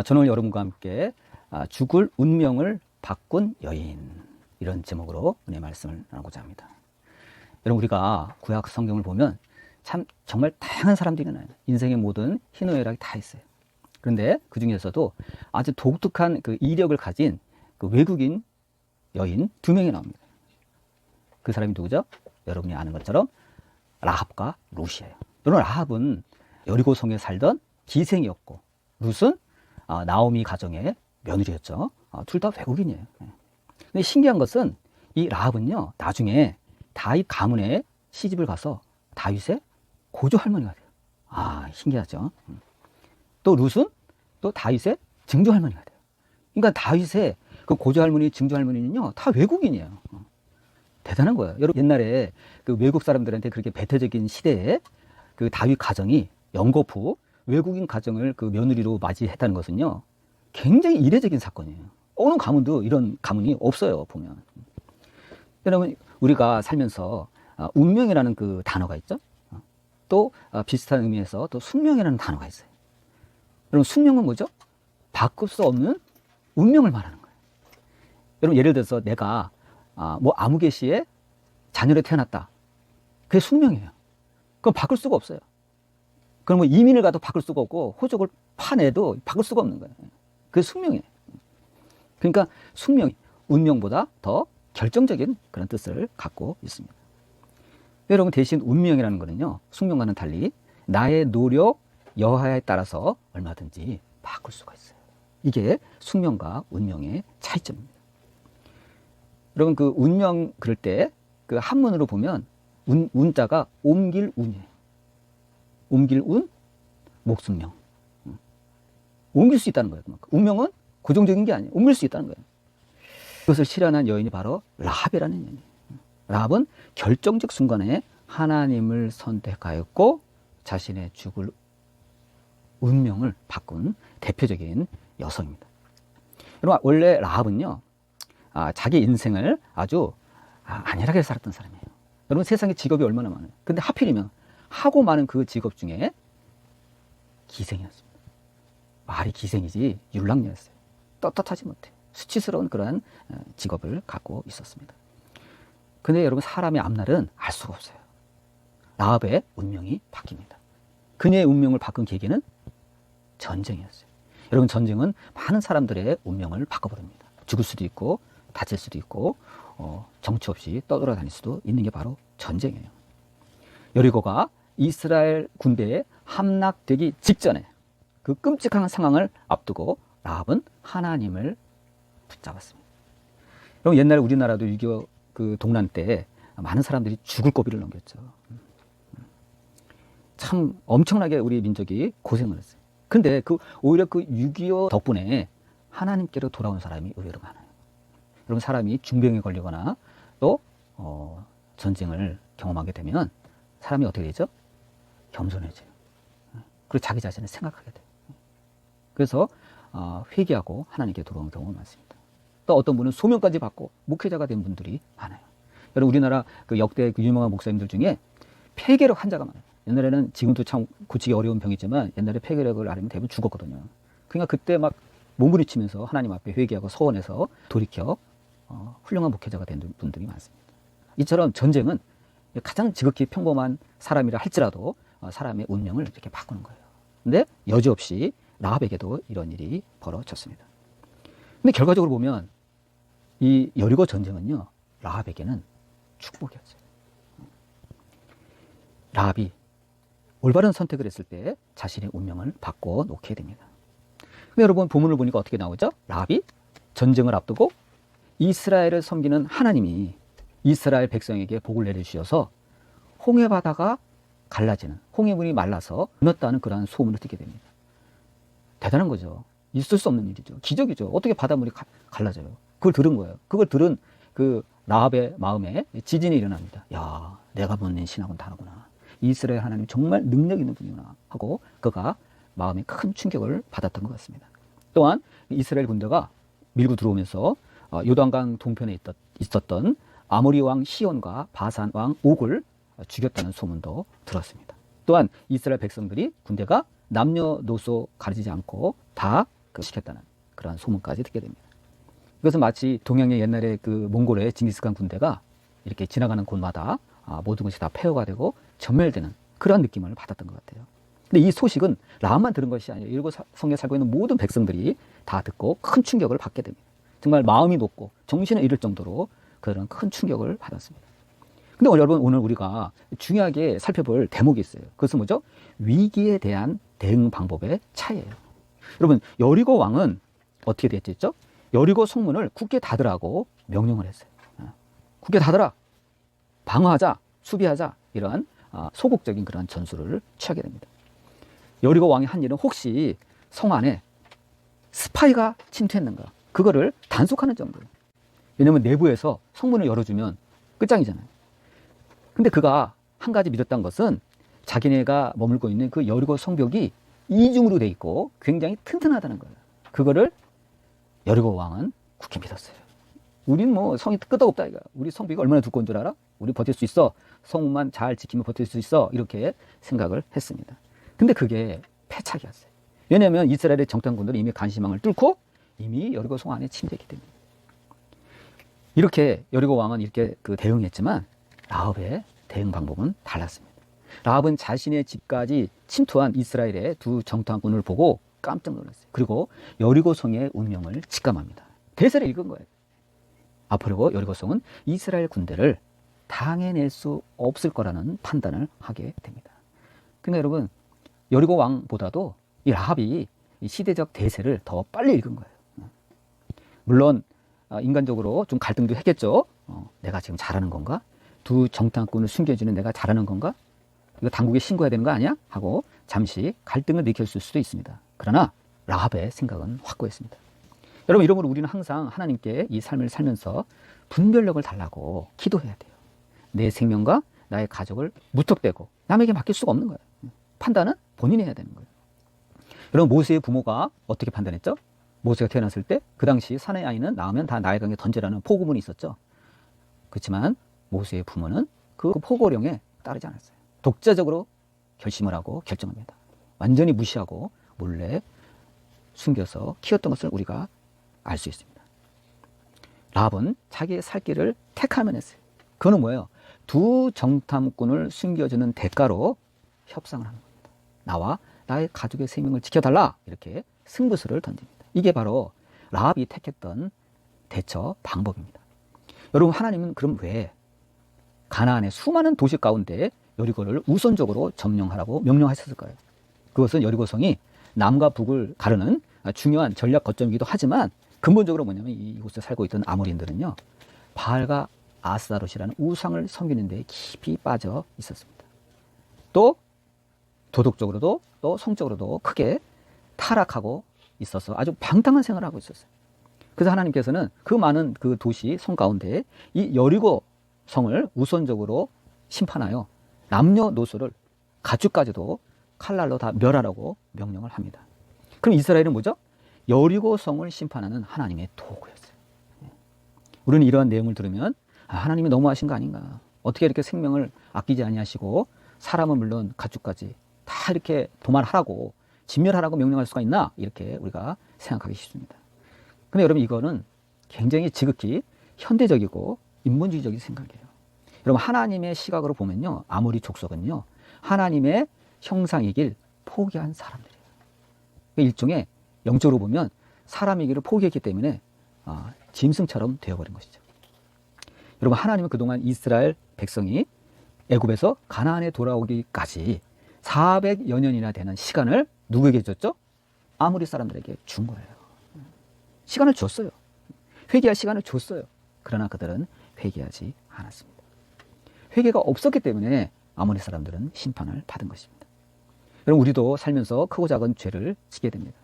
저는 여러분과 함께 죽을 운명을 바꾼 여인, 이런 제목으로 은혜 말씀을 나누고자 합니다. 여러분, 우리가 구약 성경을 보면 참 정말 다양한 사람들이 나요. 인생의 모든 희노애락이 다 있어요. 그런데 그 중에서도 아주 독특한 그 이력을 가진 그 외국인 여인 2명이 나옵니다. 그 사람이 누구죠? 여러분이 아는 것처럼 라합과 룻이에요. 여러분, 라합은 여리고성에 살던 기생이었고, 룻은 나오미 가정의 며느리였죠. 둘 다 외국인이에요. 근데 신기한 것은 이 라합은요, 나중에 다윗 가문에 시집을 가서 다윗의 고조 할머니가 돼요. 신기하죠. 또 룻은 또 다윗의 증조 할머니가 돼요. 그러니까 다윗의 그 고조 할머니, 증조 할머니는요, 다 외국인이에요. 대단한 거예요. 여러분, 옛날에 그 외국 사람들한테 그렇게 배타적인 시대에 그 다윗 가정이 영거푸 외국인 가정을 그 며느리로 맞이했다는 것은요, 굉장히 이례적인 사건이에요. 어느 가문도 이런 가문이 없어요, 보면. 여러분, 우리가 살면서 운명이라는 그 단어가 있죠. 또 비슷한 의미에서 또 숙명이라는 단어가 있어요. 여러분, 숙명은 뭐죠? 바꿀 수 없는 운명을 말하는 거예요. 여러분, 예를 들어서 내가 아무개시에 자녀로 태어났다. 그게 숙명이에요. 그건 바꿀 수가 없어요. 그럼 이민을 가도 바꿀 수가 없고, 호적을 파내도 바꿀 수가 없는 거예요. 그게 숙명이에요. 그러니까 숙명이 운명보다 더 결정적인 그런 뜻을 갖고 있습니다. 여러분, 대신 운명이라는 거는요, 숙명과는 달리 나의 노력, 여하에 따라서 얼마든지 바꿀 수가 있어요. 이게 숙명과 운명의 차이점입니다. 여러분, 그 운명 그럴 때 그 한문으로 보면 운자가 옮길 운이에요. 옮길 운, 목숙명. 옮길 수 있다는 거예요. 그만큼. 운명은 고정적인 게 아니에요. 옮길 수 있다는 거예요. 그것을 실현한 여인이 바로 라합이라는 여인이에요. 라합은 결정적 순간에 하나님을 선택하였고 자신의 죽을 운명을 바꾼 대표적인 여성입니다. 여러분, 원래 라합은요, 자기 인생을 아주 안일하게 살았던 사람이에요. 여러분, 세상에 직업이 얼마나 많아요. 근데 하필이면 하고 많은 그 직업 중에 기생이었습니다. 말이 기생이지 율랑녀였어요. 떳떳하지 못해 수치스러운 그러한 직업을 갖고 있었습니다. 근데 여러분, 사람의 앞날은 알 수가 없어요. 라합의 운명이 바뀝니다. 그녀의 운명을 바꾼 계기는 전쟁이었어요. 여러분, 전쟁은 많은 사람들의 운명을 바꿔버립니다. 죽을 수도 있고 다칠 수도 있고 정처 없이 떠돌아다닐 수도 있는 게 바로 전쟁이에요. 여리고가 이스라엘 군대에 함락되기 직전에 그 끔찍한 상황을 앞두고 라합은 하나님을 붙잡았습니다. 여러분, 옛날에 우리나라도 6.25 그 동란 때 많은 사람들이 죽을 고비를 넘겼죠. 참 엄청나게 우리 민족이 고생을 했어요. 근데 오히려 그 6.25 덕분에 하나님께로 돌아온 사람이 의외로 많아요. 여러분, 사람이 중병에 걸리거나 또 전쟁을 경험하게 되면 사람이 어떻게 되죠? 겸손해져요. 그리고 자기 자신을 생각하게 돼요. 그래서 회개하고 하나님께 돌아오는 경우가 많습니다. 또 어떤 분은 소명까지 받고 목회자가 된 분들이 많아요. 여러분, 우리나라 그 역대 그 유명한 목사님들 중에 폐결핵 환자가 많아요. 옛날에는, 지금도 참 고치기 어려운 병이지만 옛날에 폐결핵을 앓으면 대부분 죽었거든요. 그러니까 그때 막 몸부림치면서 하나님 앞에 회개하고 서원해서 돌이켜 훌륭한 목회자가 된 분들이 많습니다. 이처럼 전쟁은 가장 지극히 평범한 사람이라 할지라도 사람의 운명을 이렇게 바꾸는 거예요. 근데 여지없이 라합에게도 이런 일이 벌어졌습니다. 근데 결과적으로 보면 이 여리고 전쟁은요, 라합에게는 축복이었어요. 라합이 올바른 선택을 했을 때 자신의 운명을 바꿔 놓게 됩니다. 근데 여러분, 본문을 보니까 어떻게 나오죠? 라합이 전쟁을 앞두고 이스라엘을 섬기는 하나님이 이스라엘 백성에게 복을 내려주셔서 홍해바다가 갈라지는, 홍해물이 말라서 건넜다는 그러한 소문을 듣게 됩니다. 대단한 거죠. 있을 수 없는 일이죠. 기적이죠. 어떻게 바닷물이 갈라져요. 그걸 들은 거예요. 그걸 들은 그 라합의 마음에 지진이 일어납니다. 야, 내가 보낸 신학은 다르구나. 이스라엘 하나님 정말 능력 있는 분이구나 하고 그가 마음에 큰 충격을 받았던 것 같습니다. 또한 이스라엘 군대가 밀고 들어오면서 요단강 동편에 있었던 아모리 왕 시온과 바산 왕 옥을 죽였다는 소문도 들었습니다. 또한 이스라엘 백성들이 군대가 남녀노소 가리지 않고 다 시켰다는 그런 소문까지 듣게 됩니다. 이것은 마치 동양의 옛날에 그 몽골의 징기스칸 군대가 이렇게 지나가는 곳마다 모든 것이 다 폐허가 되고 전멸되는 그런 느낌을 받았던 것 같아요. 근데 이 소식은 라합만 들은 것이 아니라 여리고 성에 살고 있는 모든 백성들이 다 듣고 큰 충격을 받게 됩니다. 정말 마음이 높고 정신을 잃을 정도로 그런 큰 충격을 받았습니다. 근데 여러분, 오늘 우리가 중요하게 살펴볼 대목이 있어요. 그것은 뭐죠? 위기에 대한 대응 방법의 차이예요. 여러분, 여리고 왕은 어떻게 됐죠? 여리고 성문을 굳게 닫으라고 명령을 했어요. 굳게 닫으라, 방어하자, 수비하자, 이러한 소극적인 그런 전술을 취하게 됩니다. 여리고 왕이 한 일은 혹시 성 안에 스파이가 침투했는가, 그거를 단속하는 정도예요. 왜냐면 내부에서 성문을 열어주면 끝장이잖아요. 근데 그가 한 가지 믿었던 것은 자기네가 머물고 있는 그 여리고 성벽이 이중으로 돼 있고 굉장히 튼튼하다는 거예요. 그거를 여리고 왕은 굳게 믿었어요. 우린 뭐 성이 끄떡없다 이거. 우리 성벽이 얼마나 두꺼운 줄 알아? 우리 버틸 수 있어. 성문만 잘 지키면 버틸 수 있어. 이렇게 생각을 했습니다. 근데 그게 패착이었어요. 왜냐하면 이스라엘의 정탐꾼들이 이미 간시망을 뚫고 이미 여리고 성 안에 침투했기 때문에. 이렇게 여리고 왕은 이렇게 대응했지만 라합의 대응 방법은 달랐습니다. 라합은 자신의 집까지 침투한 이스라엘의 두 정탐꾼을 보고 깜짝 놀랐어요. 그리고 여리고 성의 운명을 직감합니다. 대세를 읽은 거예요. 앞으로 여리고 성은 이스라엘 군대를 당해낼 수 없을 거라는 판단을 하게 됩니다. 그러니까 여러분, 여리고 왕보다도 이 라합이 이 시대적 대세를 더 빨리 읽은 거예요. 물론 인간적으로 좀 갈등도 했겠죠. 내가 지금 잘하는 건가? 두 정탐꾼을 숨겨주는 내가 잘하는 건가? 이거 당국에 신고해야 되는 거 아니야? 하고 잠시 갈등을 느꼈을 수도 있습니다. 그러나 라합의 생각은 확고했습니다. 여러분, 이러므로 우리는 항상 하나님께 이 삶을 살면서 분별력을 달라고 기도해야 돼요. 내 생명과 나의 가족을 무턱대고 남에게 맡길 수가 없는 거예요. 판단은 본인이 해야 되는 거예요. 여러분, 모세의 부모가 어떻게 판단했죠? 모세가 태어났을 때 그 당시 사내 아이는 낳으면 다 나일강에 던지라는 포고문이 있었죠. 그렇지만 모세의 부모는 그 포고령에 따르지 않았어요. 독자적으로 결심을 하고 결정합니다. 완전히 무시하고 몰래 숨겨서 키웠던 것을 우리가 알 수 있습니다. 라합은 자기의 살 길을 택하면 했어요. 그거는 뭐예요? 두 정탐꾼을 숨겨주는 대가로 협상을 하는 겁니다. 나와 나의 가족의 생명을 지켜달라, 이렇게 승부수를 던집니다. 이게 바로 라합이 택했던 대처 방법입니다. 여러분, 하나님은 그럼 왜 가나안의 수많은 도시 가운데 여리고를 우선적으로 점령하라고 명령하셨을까요? 그것은 여리고성이 남과 북을 가르는 중요한 전략 거점이기도 하지만 근본적으로 뭐냐면 이곳에 살고 있던 아모리인들은요, 바알과 아스타롯이라는 우상을 섬기는 데 깊이 빠져 있었습니다. 또 도덕적으로도 또 성적으로도 크게 타락하고 있어서 아주 방탕한 생활을 하고 있었어요. 그래서 하나님께서는 그 많은 그 도시 성 가운데 이 여리고 성을 우선적으로 심판하여 남녀노소를 가축까지도 칼날로 다 멸하라고 명령을 합니다. 그럼 이스라엘은 뭐죠? 여리고 성을 심판하는 하나님의 도구였어요. 우리는 이러한 내용을 들으면 하나님이 너무하신 거 아닌가? 어떻게 이렇게 생명을 아끼지 아니하시고 사람은 물론 가축까지 다 이렇게 도말하라고 진멸하라고 명령할 수가 있나? 이렇게 우리가 생각하기 쉽습니다. 근데 여러분, 이거는 굉장히 지극히 현대적이고 인본주의적인 생각이에요. 여러분, 하나님의 시각으로 보면요, 아모리 족속은요, 하나님의 형상이길 포기한 사람들이에요. 일종의 영적으로 보면 사람이기를 포기했기 때문에 짐승처럼 되어버린 것이죠. 여러분, 하나님은 그동안 이스라엘 백성이 애굽에서 가나안에 돌아오기까지 400여 년이나 되는 시간을 누구에게 줬죠? 아모리 사람들에게 준 거예요. 시간을 줬어요. 회개할 시간을 줬어요. 그러나 그들은 회개하지 않았습니다. 회개가 없었기 때문에 아모리 사람들은 심판을 받은 것입니다. 여러분, 우리도 살면서 크고 작은 죄를 지게 됩니다.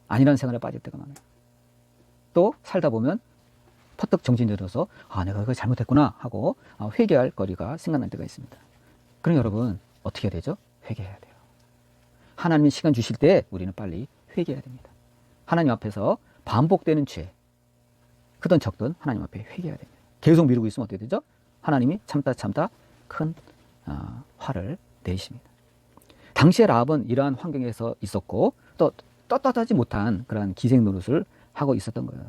아니란 생활에 빠질 때가 많아요. 또 살다 보면 퍼뜩 정신이 들어서 내가 그걸 잘못했구나 하고 회개할 거리가 생각날 때가 있습니다. 그럼 여러분, 어떻게 해야 되죠? 회개해야 돼요. 하나님이 시간 주실 때 우리는 빨리 회개해야 됩니다. 하나님 앞에서 반복되는 죄, 크든 적든 하나님 앞에 회개해야 됩니다. 계속 미루고 있으면 어떻게 되죠? 하나님이 참다 큰 화를 내십니다. 당시에 라합은 이러한 환경에서 있었고 또 떳떳하지 못한 그런 기생 노릇을 하고 있었던 거예요.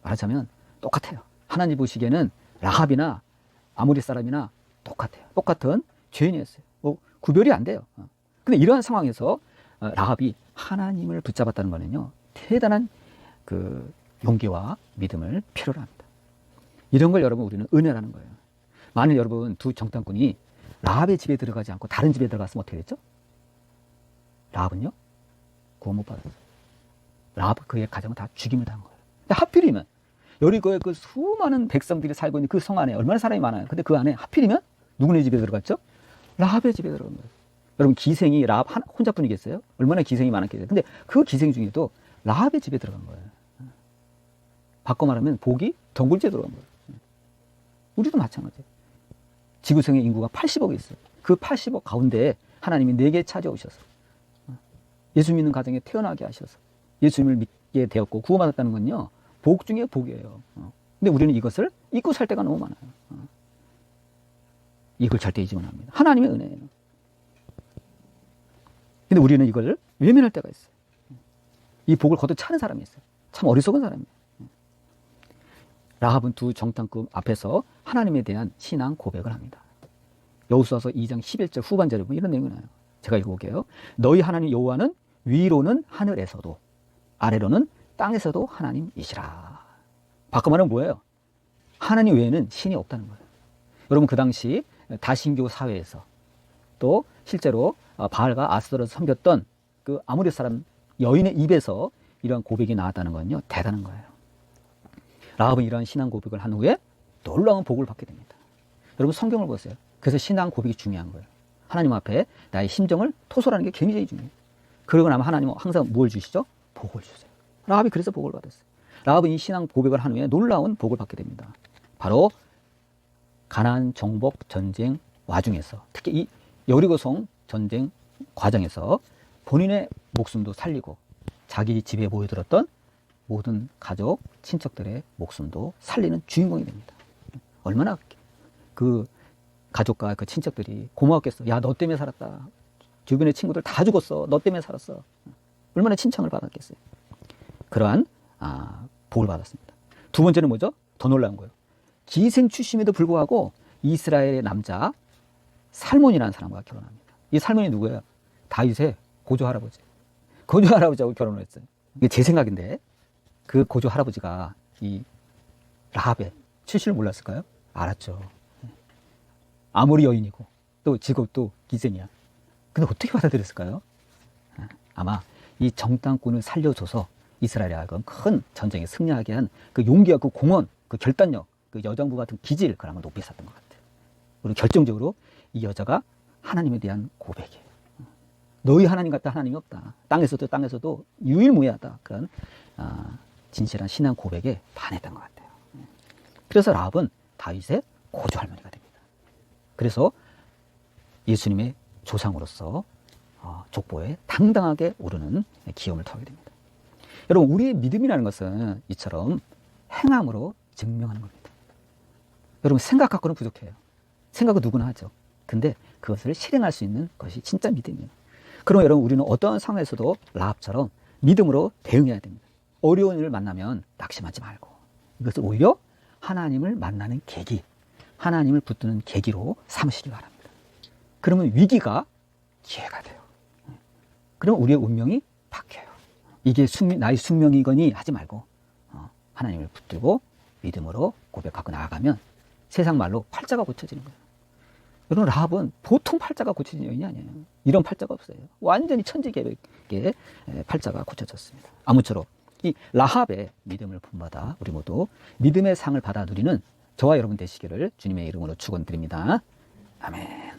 말하자면 똑같아요. 하나님 보시기에는 라합이나 아모리 사람이나 똑같아요. 똑같은 죄인이었어요. 구별이 안 돼요. 근데 이러한 상황에서 라합이 하나님을 붙잡았다는 거는요, 대단한 그 용기와 믿음을 필요로 합니다. 이런 걸 여러분 우리는 은혜라는 거예요. 만일 여러분 두 정탐꾼이 라합의 집에 들어가지 않고 다른 집에 들어갔으면 어떻게 됐죠? 라합은요, 구원 못 받았어요. 라합 그의 가정은 다 죽임을 당한 거예요. 근데 하필이면 여리고의 그 수많은 백성들이 살고 있는 그 성 안에 얼마나 사람이 많아요. 근데 그 안에 하필이면 누구네 집에 들어갔죠? 라합의 집에 들어간 거예요. 여러분 기생이 라합 혼자뿐이겠어요? 얼마나 기생이 많았겠어요. 근데 그 기생 중에도 라합의 집에 들어간 거예요. 바꿔 말하면 복이 덩굴째 들어간 거예요. 우리도 마찬가지예요. 지구상의 인구가 80억이 있어요. 그 80억 가운데 하나님이 내게 찾아오셔서 예수 믿는 가정에 태어나게 하셔서 예수님을 믿게 되었고 구원받았다는 건요, 복 중에 복이에요. 근데 우리는 이것을 잊고 살 때가 너무 많아요. 이걸 절대 잊으면 안 합니다. 하나님의 은혜예요. 근데 우리는 이걸 외면할 때가 있어요. 이 복을 거둬 차는 사람이 있어요. 참 어리석은 사람이에요. 라합은 두 정탐꾼 앞에서 하나님에 대한 신앙 고백을 합니다. 여호수아서 2장 11절 후반절에 보면 이런 내용이 나요. 제가 읽어볼게요. 너희 하나님 여호와는 위로는 하늘에서도 아래로는 땅에서도 하나님이시라. 바꿔 말하면 뭐예요? 하나님 외에는 신이 없다는 거예요. 여러분 그 당시 다신교 사회에서 또 실제로 바알과 아스토를 섬겼던 그 아모리 사람 여인의 입에서 이러한 고백이 나왔다는 건요, 대단한 거예요. 라합은 이러한 신앙 고백을 한 후에 놀라운 복을 받게 됩니다. 여러분 성경을 보세요. 그래서 신앙 고백이 중요한 거예요. 하나님 앞에 나의 심정을 토설하는 게 굉장히 중요해요. 그러고 나면 하나님은 항상 뭘 주시죠? 복을 주세요. 라합이 그래서 복을 받았어요. 라합은 이 신앙 고백을 한 후에 놀라운 복을 받게 됩니다. 바로 가나안 정복 전쟁 와중에서, 특히 이 여리고성 전쟁 과정에서 본인의 목숨도 살리고 자기 집에 모여들었던 모든 가족, 친척들의 목숨도 살리는 주인공이 됩니다. 얼마나 그 가족과 그 친척들이 고마웠겠어. 야, 너 때문에 살았다. 주변의 친구들 다 죽었어. 너 때문에 살았어. 얼마나 칭찬을 받았겠어요. 그러한 복을 받았습니다. 두 번째는 뭐죠? 더 놀라운 거예요. 기생 출신에도 불구하고 이스라엘의 남자 살몬이라는 사람과 결혼합니다. 이 살몬이 누구예요? 다윗의 고조 할아버지. 고조 할아버지하고 결혼을 했어요. 이게 제 생각인데 그 고조 할아버지가 이 라합의 출신을 몰랐을까요? 알았죠. 아모리 여인이고 또 직업도 기생이야. 근데 어떻게 받아들였을까요? 아마 이 정탐꾼을 살려줘서 이스라엘에 하여금 큰 전쟁에 승리하게 한 그 용기와 그 공헌, 그 결단력, 그 여정부 같은 기질, 그런 걸 높이 샀던 것 같아요. 그리고 결정적으로 이 여자가 하나님에 대한 고백이에요. 너희 하나님 같다 하나님이 없다. 땅에서도 유일무이하다. 그런 진실한 신앙 고백에 반했던 것 같아요. 그래서 라합은 다윗의 고조 할머니가 됩니다. 그래서 예수님의 조상으로서 족보에 당당하게 오르는 기염을 토하게 됩니다. 여러분, 우리의 믿음이라는 것은 이처럼 행함으로 증명하는 겁니다. 여러분, 생각 갖고는 부족해요. 생각은 누구나 하죠. 근데 그것을 실행할 수 있는 것이 진짜 믿음이에요. 그럼 여러분, 우리는 어떠한 상황에서도 라합처럼 믿음으로 대응해야 됩니다. 어려운 일을 만나면 낙심하지 말고 이것을 오히려 하나님을 만나는 계기, 하나님을 붙드는 계기로 삼으시기 바랍니다. 그러면 위기가 기회가 돼요. 그럼 우리의 운명이 바뀌어요. 이게 나의 숙명이거니 하지 말고 하나님을 붙들고 믿음으로 고백하고 나아가면 세상 말로 팔자가 고쳐지는 거예요. 여러분, 라합은 보통 팔자가 고쳐진 여인이 아니에요. 이런 팔자가 없어요. 완전히 천지개벽의 팔자가 고쳐졌습니다. 아무쪼록 이 라합의 믿음을 본받아 우리 모두 믿음의 상을 받아 누리는 저와 여러분 되시기를 주님의 이름으로 축원드립니다. 아멘.